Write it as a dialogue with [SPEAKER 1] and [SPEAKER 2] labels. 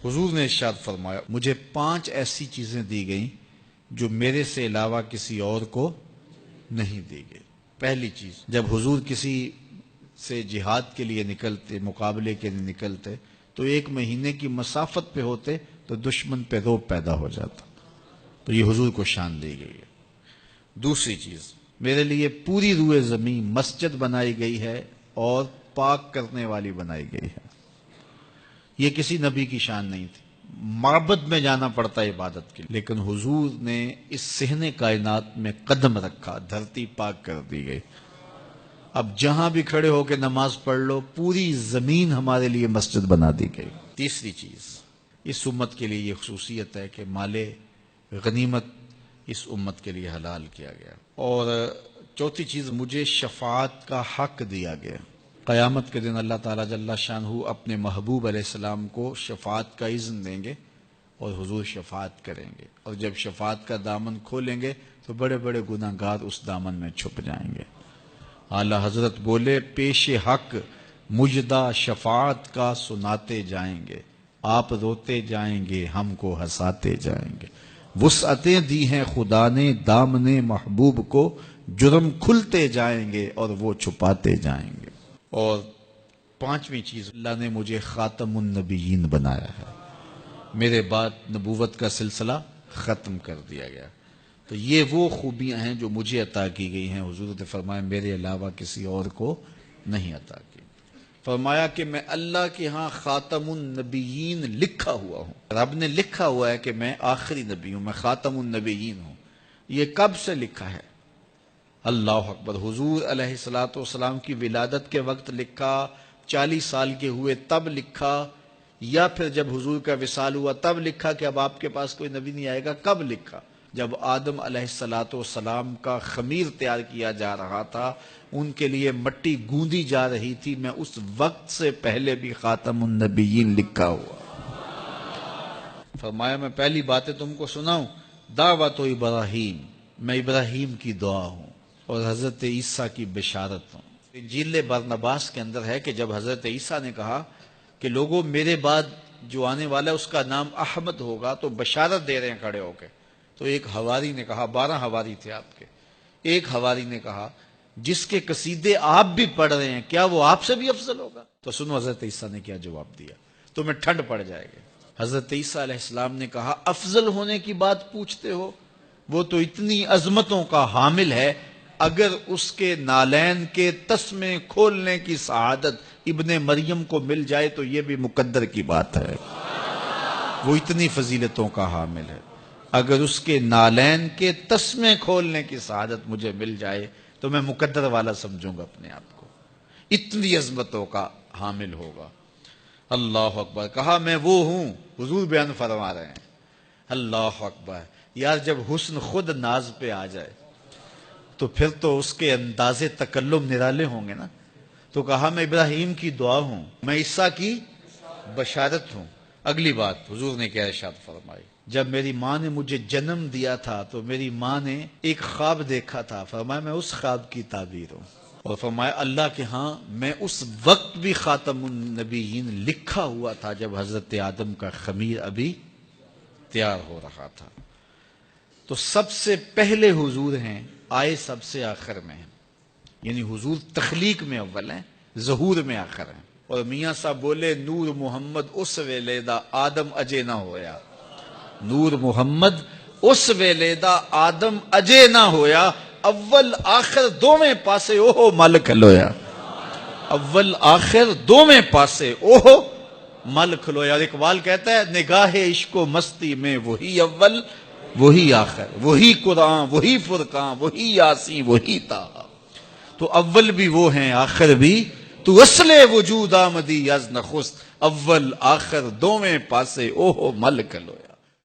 [SPEAKER 1] حضور نے ارشاد فرمایا مجھے 5 ایسی چیزیں دی گئیں جو میرے سے علاوہ کسی اور کو نہیں دی گئی۔ پہلی چیز، جب حضور کسی سے جہاد کے لیے نکلتے، مقابلے کے لیے نکلتے تو 1 مہینے کی مسافت پہ ہوتے تو دشمن پہ رعب پیدا ہو جاتا، تو یہ حضور کو شان دی گئی ہے۔ دوسری چیز، میرے لیے پوری روئے زمین مسجد بنائی گئی ہے اور پاک کرنے والی بنائی گئی ہے۔ یہ کسی نبی کی شان نہیں تھی، معبد میں جانا پڑتا ہے عبادت کے لیے، لیکن حضور نے اس صحن کائنات میں قدم رکھا، دھرتی پاک کر دی گئی۔ اب جہاں بھی کھڑے ہو کے نماز پڑھ لو، پوری زمین ہمارے لیے مسجد بنا دی گئی۔ تیسری چیز، اس امت کے لیے یہ خصوصیت ہے کہ مال غنیمت اس امت کے لیے حلال کیا گیا۔ اور چوتھی چیز، مجھے شفاعت کا حق دیا گیا۔ قیامت کے دن اللہ تعالیٰ جل شانہ اپنے محبوب علیہ السلام کو شفاعت کا اذن دیں گے اور حضور شفاعت کریں گے، اور جب شفاعت کا دامن کھولیں گے تو بڑے بڑے گناہگار اس دامن میں چھپ جائیں گے۔ اعلیٰ حضرت بولے پیش حق مجدہ شفاعت کا سناتے جائیں گے، آپ روتے جائیں گے ہم کو ہنساتے جائیں گے۔ وسعتیں دی ہیں خدا نے دامن محبوب کو، جرم کھلتے جائیں گے اور وہ چھپاتے جائیں گے۔ اور 5ویں چیز، اللہ نے مجھے خاتم النبیین بنایا ہے، میرے بعد نبوت کا سلسلہ ختم کر دیا گیا۔ تو یہ وہ خوبیاں ہیں جو مجھے عطا کی گئی ہیں، حضور نے فرمایا میرے علاوہ کسی اور کو نہیں عطا کی۔ فرمایا کہ میں اللہ کے ہاں خاتم النبیین لکھا ہوا ہوں، رب نے لکھا ہوا ہے کہ میں آخری نبی ہوں، میں خاتم النبیین ہوں۔ یہ کب سے لکھا ہے؟ اللہ اکبر، حضور علیہ الصلوۃ والسلام کی ولادت کے وقت لکھا، 40 سال کے ہوئے تب لکھا، یا پھر جب حضور کا وصال ہوا تب لکھا کہ اب آپ کے پاس کوئی نبی نہیں آئے گا؟ کب لکھا؟ جب آدم علیہ الصلوۃ والسلام کا خمیر تیار کیا جا رہا تھا، ان کے لیے مٹی گوندی جا رہی تھی، میں اس وقت سے پہلے بھی خاتم النبیین لکھا ہوا۔ فرمایا میں پہلی باتیں تم کو سناؤں، دعوت ابراہیم، میں ابراہیم کی دعا ہوں اور حضرت عیسیٰ کی بشارت ہوں۔ انجیل برنباس کے اندر ہے کہ جب حضرت عیسیٰ نے کہا کہ لوگوں میرے بعد جو آنے والا ہے اس کا نام احمد ہوگا، تو بشارت دے رہے ہیں کھڑے ہو کے، تو ایک حواری نے کہا، 12 حواری تھے آپ کے، ایک حواری نے کہا جس کے قصیدے آپ بھی پڑھ رہے ہیں کیا وہ آپ سے بھی افضل ہوگا؟ تو سنو حضرت عیسیٰ نے کیا جواب دیا، تمہیں ٹھنڈ پڑ جائے گی۔ حضرت عیسیٰ علیہ السلام نے کہا افضل ہونے کی بات پوچھتے ہو، وہ تو اتنی عظمتوں کا حامل ہے، اگر اس کے نالین کے تسمے کھولنے کی سعادت ابن مریم کو مل جائے تو یہ بھی مقدر کی بات ہے، وہ اتنی فضیلتوں کا حامل ہے۔ اگر اس کے نالین کے تسمے کھولنے کی سعادت مجھے مل جائے تو میں مقدر والا سمجھوں گا اپنے آپ کو، اتنی عظمتوں کا حامل ہوگا۔ اللہ اکبر، کہا میں وہ ہوں، حضور بیان فرما رہے ہیں۔ اللہ اکبر، یار جب حسن خود ناز پہ آ جائے تو پھر تو اس کے انداز تکلم نرالے ہوں گے نا۔ تو کہا میں ابراہیم کی دعا ہوں، میں عیسیٰ کی بشارت ہوں۔ اگلی بات حضور نے کیا ارشاد فرمائی، جب میری ماں نے مجھے جنم دیا تھا تو میری ماں نے ایک خواب دیکھا تھا، فرمایا میں اس خواب کی تعبیر ہوں، اور فرمایا اللہ کے ہاں میں اس وقت بھی خاتم النبیین لکھا ہوا تھا جب حضرت آدم کا خمیر ابھی تیار ہو رہا تھا۔ تو سب سے پہلے حضور ہیں، آئے سب سے آخر میں ہیں، یعنی حضور تخلیق میں اول ہیں، ظہور میں آخر ہیں۔ اور میاں صاحب بولے نور محمد اس ویلے دا آدم اجے نہ ہویا، نور محمد اس ویلے دا آدم اجے نہ ہویا، اول آخر دوویں پاسے اوہ مل کھلویا، اول آخر دوویں پاسے اوہ مل کھلویا۔ اور اقبال کہتا ہے نگاہ عشق و مستی میں وہی اول وہی آخر، وہی قرآن وہی فرقان وہی یاسین وہی طٰہٰ، تو اول بھی وہ ہیں آخر بھی، تو اصل وجود آمدی از نخست، اول آخر دوویں پاسے اوہ مل کھلویا۔